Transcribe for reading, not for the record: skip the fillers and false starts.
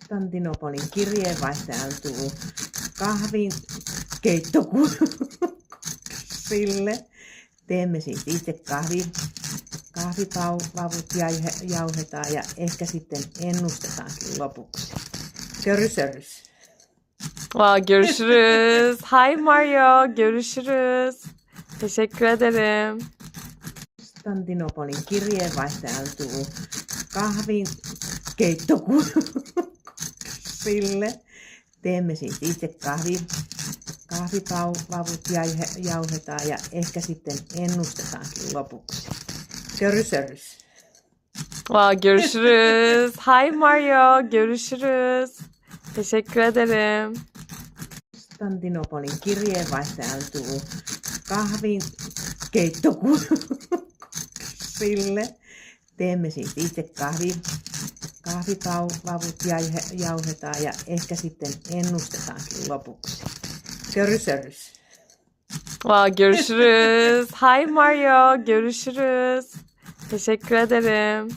Konstantinopolin kirjeenvaihtajan tullut kahvin keittokurssille. Teemme siis itse kahvipavut jauhetaan ja ehkä sitten ennustetaankin lopuksi. Görüşürüz. Görüşürüz. Hi Mario. Görüşürüz. Teşekkür ederim. Konstantinopolin kirjeenvaihtajan tullut kahvin keittokurssille. Teemme siis itse kahvipavut jauhetaan ja ehkä sitten ennustetaankin lopuksi. Görüşürüz. Görüşürüz. Hi Mario. Görüşürüz. Teşekkür ederim. Konstantinopolin kirjeenvaihtajan tullut kahvin keittokurssille. Teemme siis itse kahvipavut jauhetaan ja ehkä sitten ennustetaankin lopuksi. Görüşürüz. Görüşürüz. Hi Mario. Görüşürüz. Teşekkür ederim.